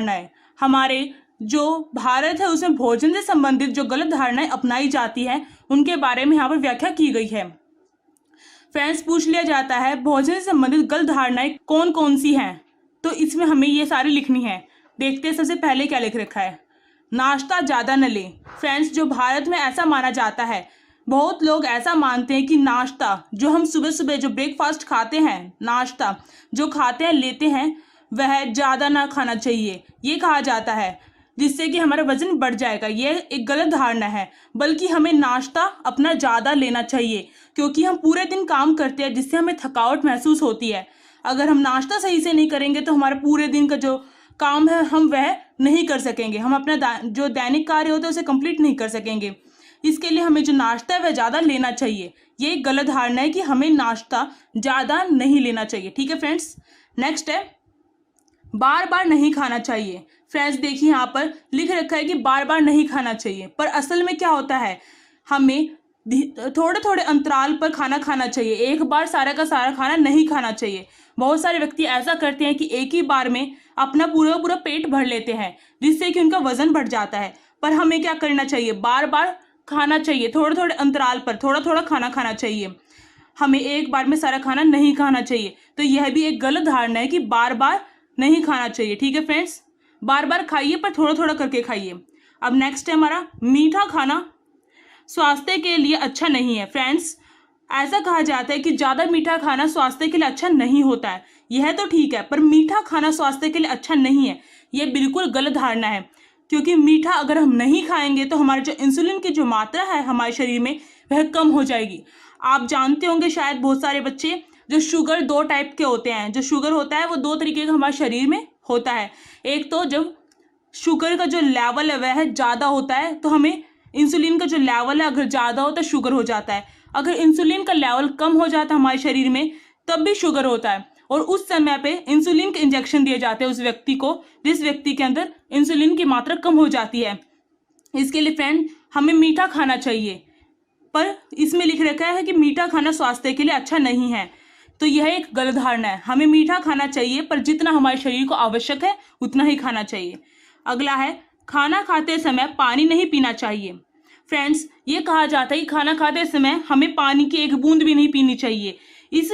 है। हमारे जो भारत है उसमें भोजन से संबंधित जो गलत धारणाएं अपनाई जाती है उनके बारे में यहाँ पर व्याख्या की गई है। फ्रेंड्स, पूछ लिया जाता है भोजन से संबंधित गलत धारणाएं कौन कौन सी हैं, तो इसमें हमें ये सारी लिखनी है। देखते हैं सबसे पहले क्या लिख रखा है। नाश्ता ज़्यादा न लें। फ्रेंड्स, जो भारत में ऐसा माना जाता है, बहुत लोग ऐसा मानते हैं कि नाश्ता जो हम सुबह सुबह जो ब्रेकफास्ट खाते हैं, नाश्ता जो खाते हैं लेते हैं, वह ज़्यादा ना खाना चाहिए, ये कहा जाता है, जिससे कि हमारा वजन बढ़ जाएगा। ये एक गलत धारणा है, बल्कि हमें नाश्ता अपना ज़्यादा लेना चाहिए, क्योंकि हम पूरे दिन काम करते हैं जिससे हमें थकावट महसूस होती है। अगर हम नाश्ता सही से नहीं करेंगे तो हमारे पूरे दिन का जो काम है हम वह नहीं कर सकेंगे, हम अपना जो दैनिक कार्य होता है उसे कंप्लीट नहीं कर सकेंगे। इसके लिए हमें जो नाश्ता है वह ज़्यादा लेना चाहिए। ये एक गलत धारणा है कि हमें नाश्ता ज़्यादा नहीं लेना चाहिए। ठीक है फ्रेंड्स, नेक्स्ट है बार बार नहीं खाना चाहिए। फ्रेंड्स, देखिए यहाँ पर लिख रखा है कि बार बार नहीं खाना चाहिए, पर असल में क्या होता है, हमें थोड़े थोड़े अंतराल पर खाना खाना चाहिए। एक बार सारा का सारा खाना नहीं खाना चाहिए। बहुत सारे व्यक्ति ऐसा करते हैं कि एक ही बार में अपना पूरा पूरा पेट भर लेते हैं, जिससे कि उनका वजन बढ़ जाता है। पर हमें क्या करना चाहिए, बार बार खाना चाहिए, थोड़े थोड़े अंतराल पर थोड़ा थोड़ा खाना खाना चाहिए। हमें एक बार में सारा खाना नहीं खाना चाहिए। तो यह भी एक गलत धारणा है कि बार बार नहीं खाना चाहिए। ठीक है फ्रेंड्स, बार बार खाइए पर थोड़ा थोड़ा करके खाइए। अब नेक्स्ट है हमारा मीठा खाना स्वास्थ्य के लिए अच्छा नहीं है। फ्रेंड्स, ऐसा कहा जाता है कि ज़्यादा मीठा खाना स्वास्थ्य के लिए अच्छा नहीं होता है। यह तो ठीक है, पर मीठा खाना स्वास्थ्य के लिए अच्छा नहीं है, यह बिल्कुल गलत धारणा है। क्योंकि मीठा अगर हम नहीं खाएंगे तो हमारे जो इंसुलिन की जो मात्रा है हमारे शरीर में वह कम हो जाएगी। आप जानते होंगे शायद बहुत सारे बच्चे, जो शुगर 2 टाइप के होते हैं। जो शुगर होता है वो 2 तरीके का हमारे शरीर में होता है। एक तो जब शुगर का जो लेवल है वह ज़्यादा होता है तो हमें इंसुलिन का जो लेवल है अगर ज़्यादा हो तो शुगर हो जाता है। अगर इंसुलिन का लेवल कम हो जाता है हमारे शरीर में तब भी शुगर होता है, और उस समय पे इंसुलिन के इंजेक्शन दिए जाते हैं उस व्यक्ति को जिस व्यक्ति के अंदर इंसुलिन की मात्रा कम हो जाती है। इसके लिए फ्रेंड हमें मीठा खाना चाहिए, पर इसमें लिख रखा है कि मीठा खाना स्वास्थ्य के लिए अच्छा नहीं है। तो यह एक गलत धारणा है। हमें मीठा खाना चाहिए, पर जितना हमारे शरीर को आवश्यक है उतना ही खाना चाहिए। अगला है खाना खाते समय पानी नहीं पीना चाहिए। फ्रेंड्स, ये कहा जाता है कि खाना खाते समय हमें पानी की एक बूंद भी नहीं पीनी चाहिए। इस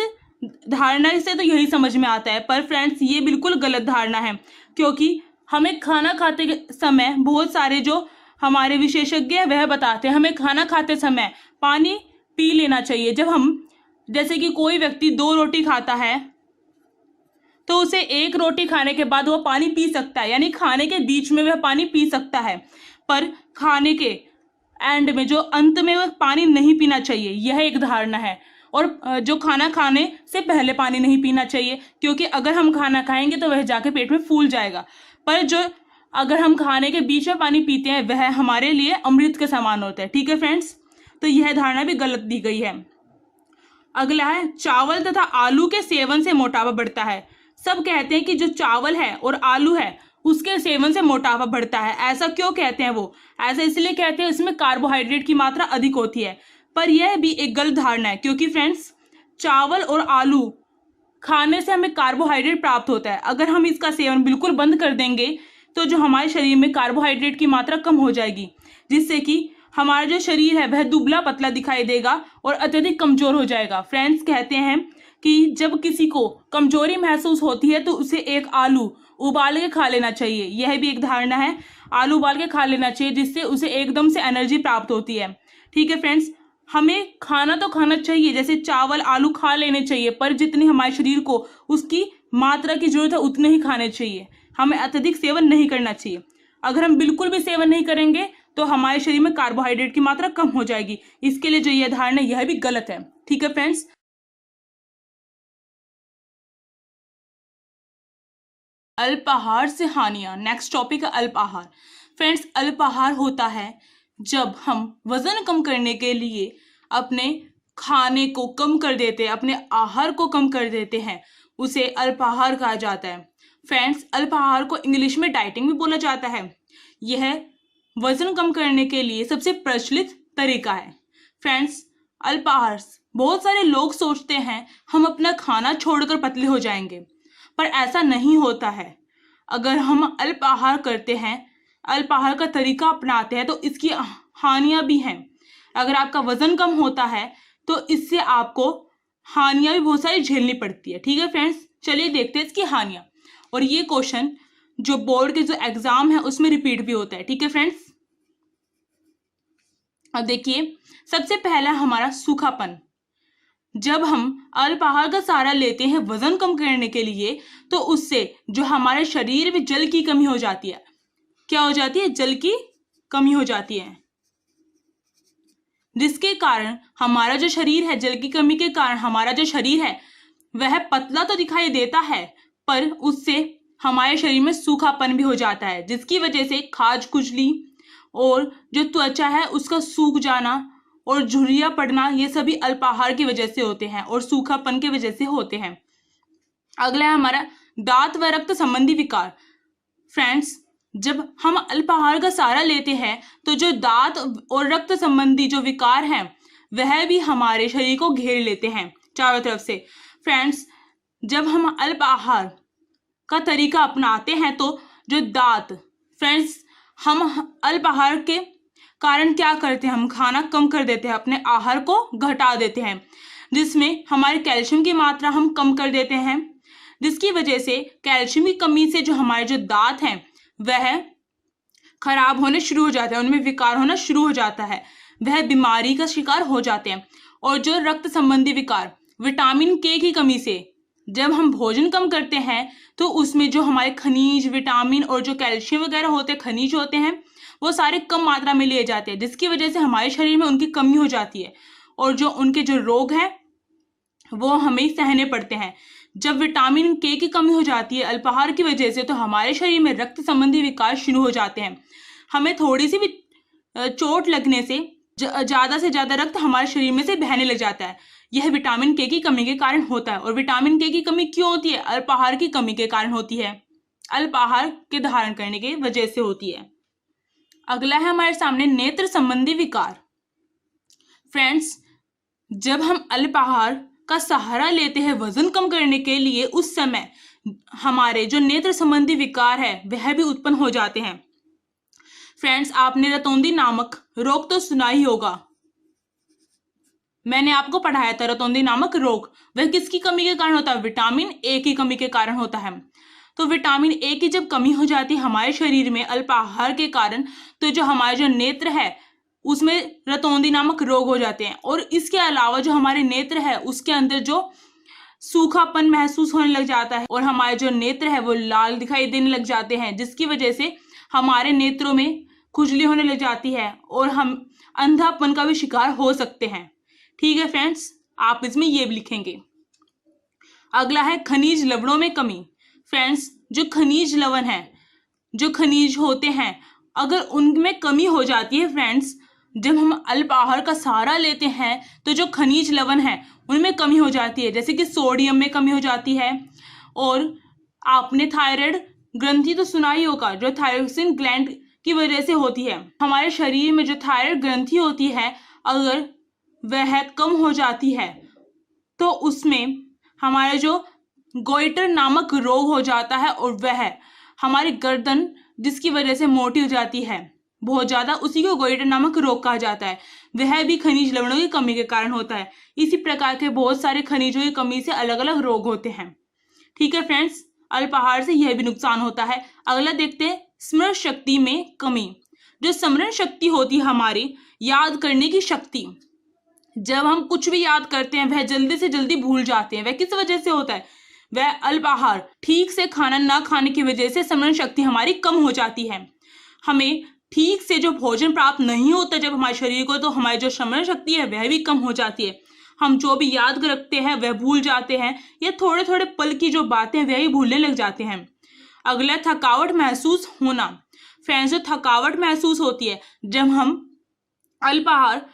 धारणा से तो यही समझ में आता है, पर फ्रेंड्स ये बिल्कुल गलत धारणा है, क्योंकि हमें खाना खाते समय बहुत सारे जो हमारे विशेषज्ञ हैं वह बताते हैं हमें खाना खाते समय पानी पी लेना चाहिए। जब हम जैसे कि कोई व्यक्ति 2 रोटी खाता है तो उसे 1 रोटी खाने के बाद वो पानी पी सकता है, यानी खाने के बीच में वह पानी पी सकता है, पर खाने के एंड में जो अंत में वह पानी नहीं पीना चाहिए, यह एक धारणा है। और जो खाना खाने से पहले पानी नहीं पीना चाहिए, क्योंकि अगर हम खाना खाएंगे तो वह जाके पेट में फूल जाएगा। पर जो अगर हम खाने के बीच में पानी पीते हैं वह हमारे लिए अमृत के समान होता है। ठीक है फ्रेंड्स, तो यह धारणा भी गलत दी गई है। अगला है चावल तथा आलू के सेवन से मोटापा बढ़ता है। सब कहते हैं कि जो चावल है और आलू है उसके सेवन से मोटापा बढ़ता है। ऐसा क्यों कहते हैं वो? ऐसा इसलिए कहते हैं इसमें कार्बोहाइड्रेट की मात्रा अधिक होती है। पर यह भी एक गलत धारणा है, क्योंकि फ्रेंड्स चावल और आलू खाने से हमें कार्बोहाइड्रेट प्राप्त होता है। अगर हम इसका सेवन बिल्कुल बंद कर देंगे तो जो हमारे शरीर में कार्बोहाइड्रेट की मात्रा कम हो जाएगी, जिससे कि हमारा जो शरीर है वह दुबला पतला दिखाई देगा और अत्यधिक कमजोर हो जाएगा। फ्रेंड्स, कहते हैं कि जब किसी को कमजोरी महसूस होती है तो उसे एक आलू उबाल के खा लेना चाहिए। यह भी एक धारणा है, आलू उबाल के खा लेना चाहिए जिससे उसे एकदम से एनर्जी प्राप्त होती है। ठीक है फ्रेंड्स, हमें खाना तो खाना चाहिए, जैसे चावल आलू खा लेने चाहिए, पर जितनी हमारे शरीर को उसकी मात्रा की जरूरत है उतने ही खाने चाहिए। हमें अत्यधिक सेवन नहीं करना चाहिए। अगर हम बिल्कुल भी सेवन नहीं करेंगे तो हमारे शरीर में कार्बोहाइड्रेट की मात्रा कम हो जाएगी। इसके लिए जो यह धारणा यह भी गलत है। ठीक है फ्रेंड्स, अल्पाहार से हानियां। नेक्स्ट टॉपिक है अल्पाहार। फ्रेंड्स, अल्पाहार होता है जब हम वजन कम करने के लिए अपने खाने को कम कर देते हैं, अपने आहार को कम कर देते हैं, उसे अल्पाहार कहा जाता है। फ्रेंड्स, अल्पाहार को इंग्लिश में डाइटिंग भी बोला जाता है। यह वजन कम करने के लिए सबसे प्रचलित तरीका है। फ्रेंड्स, अल्पाहार, बहुत सारे लोग सोचते हैं हम अपना खाना छोड़कर पतले हो जाएंगे, पर ऐसा नहीं होता है। अगर हम अल्प आहार करते हैं, अल्प आहार का तरीका अपनाते हैं, तो इसकी हानियां भी हैं। अगर आपका वजन कम होता है तो इससे आपको हानियां भी बहुत सारी झेलनी पड़ती है। ठीक है फ्रेंड्स, चलिए देखते हैं इसकी हानियां। और ये क्वेश्चन जो बोर्ड के जो एग्जाम है उसमें रिपीट भी होता है। ठीक है फ्रेंड्स, अब देखिए, सबसे पहला हमारा सूखापन। जब हम अल्प आहार का सहारा लेते हैं वजन कम करने के लिए, तो उससे जो हमारे शरीर में जल की कमी हो जाती है। क्या हो जाती है? जल की कमी हो जाती है, जिसके कारण हमारा जो शरीर है, जल की कमी के कारण हमारा जो शरीर है वह पतला तो दिखाई देता है, पर उससे हमारे शरीर में सूखापन भी हो जाता है, जिसकी वजह से खाज खुजली और जो त्वचा है उसका सूख जाना और झुर्रियां पड़ना, ये सभी अल्पाहार की वजह से होते हैं और सूखापन की वजह से होते हैं। अगला है हमारा दांत व रक्त संबंधी विकार। फ्रेंड्स, जब हम अल्पाहार का सहारा लेते हैं तो जो दांत और रक्त संबंधी जो विकार हैं वह भी हमारे शरीर को घेर लेते हैं चारों तरफ से। फ्रेंड्स, जब हम अल्पाहार का तरीका अपनाते हैं तो जो दांत, फ्रेंड्स, हम अल्पाहार के कारण क्या करते हैं? हम खाना कम कर देते हैं, अपने आहार को घटा देते हैं, जिसमें हमारे कैल्शियम की मात्रा हम कम कर देते हैं, जिसकी वजह से कैल्शियम की कमी से जो हमारे जो दांत हैं वह खराब होने शुरू हो जाते हैं, उनमें विकार होना शुरू हो जाता है, वह बीमारी का शिकार हो जाते हैं। और जो रक्त संबंधी विकार, विटामिन के की कमी से जब हम भोजन कम करते हैं तो उसमें जो हमारे खनिज, विटामिन और जो कैल्शियम वगैरह होते हैं, खनिज होते हैं, वो सारे कम मात्रा में लिए जाते हैं, जिसकी वजह से हमारे शरीर में उनकी कमी हो जाती है और जो उनके जो रोग हैं वो हमें सहने पड़ते हैं। जब विटामिन के की कमी हो जाती है अल्पाहार की वजह से, तो हमारे शरीर में रक्त संबंधी विकार शुरू हो जाते हैं। हमें थोड़ी सी भी चोट लगने से ज़्यादा से ज़्यादा रक्त हमारे शरीर में से बहने लग जाता है। यह विटामिन के की कमी के कारण होता है। और विटामिन के की कमी क्यों होती है? अल्पाहार की कमी के कारण होती है, अल्पाहार के धारण करने की वजह से होती है। अगला है हमारे सामने नेत्र संबंधी विकार। फ्रेंड्स, जब हम अल्पाहार का सहारा लेते हैं वजन कम करने के लिए, उस समय हमारे जो नेत्र संबंधी विकार है वह भी उत्पन्न हो जाते हैं। फ्रेंड्स, आपने रतौंधी नामक रोग तो सुना ही होगा, मैंने आपको पढ़ाया था। रतौंधी नामक रोग वह किसकी कमी के कारण होता है? विटामिन ए की कमी के कारण होता है। तो विटामिन ए की जब कमी हो जाती है हमारे शरीर में अल्पाहार के कारण, तो जो हमारे जो नेत्र है उसमें रतौंधी नामक रोग हो जाते हैं। और इसके अलावा जो हमारे नेत्र है उसके अंदर जो सूखापन महसूस होने लग जाता है और हमारे जो नेत्र है वो लाल दिखाई देने लग जाते हैं, जिसकी वजह से हमारे नेत्रों में खुजली होने लग जाती है और हम अंधापन का भी शिकार हो सकते हैं। ठीक है फ्रेंड्स, आप इसमें ये भी लिखेंगे। अगला है खनिज लवणों में कमी। फ्रेंड्स, जो खनिज लवण है, जो खनिज होते हैं, अगर उनमें कमी हो जाती है, फ्रेंड्स, जब हम अल्पाहार का सहारा लेते हैं तो जो खनिज लवण है उनमें कमी हो जाती है, जैसे कि सोडियम में कमी हो जाती है। और आपने थायराइड ग्रंथि तो सुना ही होगा, जो थायरोक्सिन ग्लैंड की वजह से होती है। हमारे शरीर में जो थायराइड ग्रंथि होती है, अगर वह कम हो जाती है तो उसमें हमारे जो गोइटर नामक रोग हो जाता है और वह हमारी गर्दन, जिसकी वजह से मोटी हो जाती है बहुत ज़्यादा, उसी को गोइटर नामक रोग कहा जाता है। वह भी खनिज लवणों की कमी के कारण होता है। इसी प्रकार के बहुत सारे खनिजों की कमी से अलग अलग रोग होते हैं। ठीक है फ्रेंड्स, अल्पाहार से यह भी नुकसान होता है। अगला देखते हैं स्मरण शक्ति में कमी। जो स्मरण शक्ति होती है हमारी याद करने की शक्ति, जब हम कुछ भी याद करते हैं वह जल्दी से जल्दी भूल जाते हैं। वह किस वजह से होता है? वह अल्पाहार, ठीक से खाना ना खाने की वजह से स्मरण शक्ति हमारी कम हो जाती है। हमें ठीक से जो भोजन प्राप्त नहीं होता जब हमारे शरीर को, तो हमारी जो स्मरण शक्ति है वह भी कम हो जाती है। हम जो भी याद रखते हैं वह भूल जाते हैं, या थोड़े थोड़े पल की जो बातें वह ही भूलने लग जाते हैं। अगला थकावट महसूस होना। फ्रेंड्स, जो थकावट महसूस होती है जब हम अल्पाहार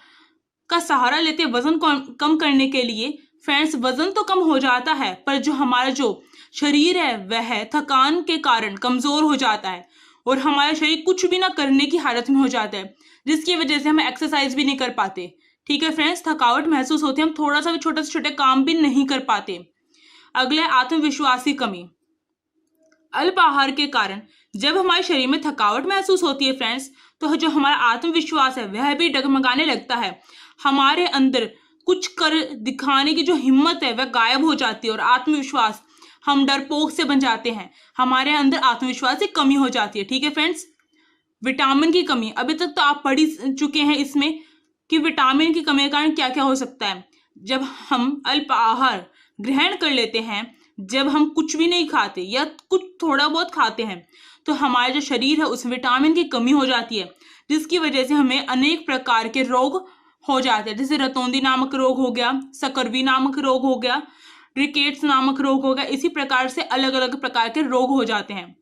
का सहारा लेते हैं वजन कम करने के लिए, फ्रेंड्स, वजन तो कम हो जाता है पर जो हमारा जो शरीर है वह थकान के कारण कमजोर हो जाता है और हमारा शरीर कुछ भी ना करने की हालत में हो जाता है, जिसकी वजह से हम एक्सरसाइज भी नहीं कर पाते। ठीक है फ्रेंड्स, थकावट महसूस होती है, हम थोड़ा सा भी छोटे से छोटे काम भी नहीं कर पाते। अगले आत्मविश्वास की कमी। अल्प आहार के कारण जब हमारे शरीर में थकावट महसूस होती है फ्रेंड्स, तो जो हमारा आत्मविश्वास है वह भी डगमगाने लगता है। हमारे अंदर कुछ कर दिखाने की जो हिम्मत है वह गायब हो जाती है और आत्मविश्वास, हम डरपोक से बन जाते हैं, हमारे अंदर आत्मविश्वास की कमी हो जाती है। ठीक है फ्रेंड्स। विटामिन की कमी, अभी तक तो आप पढ़ ही चुके हैं इसमें कि विटामिन की कमी के कारण क्या क्या हो सकता है। जब हम अल्प आहार ग्रहण कर लेते हैं, जब हम कुछ भी नहीं खाते या कुछ थोड़ा बहुत खाते हैं, तो हमारा जो शरीर है उसमें विटामिन की कमी हो जाती है, जिसकी वजह से हमें अनेक प्रकार के रोग हो जाते हैं, जैसे रतौंधी नामक रोग हो गया, सकरवी नामक रोग हो गया, रिकेट्स नामक रोग हो गया। इसी प्रकार से अलग अलग प्रकार के रोग हो जाते हैं।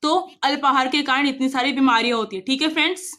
तो अल्पाहार के कारण इतनी सारी बीमारियां होती है। ठीक है फ्रेंड्स।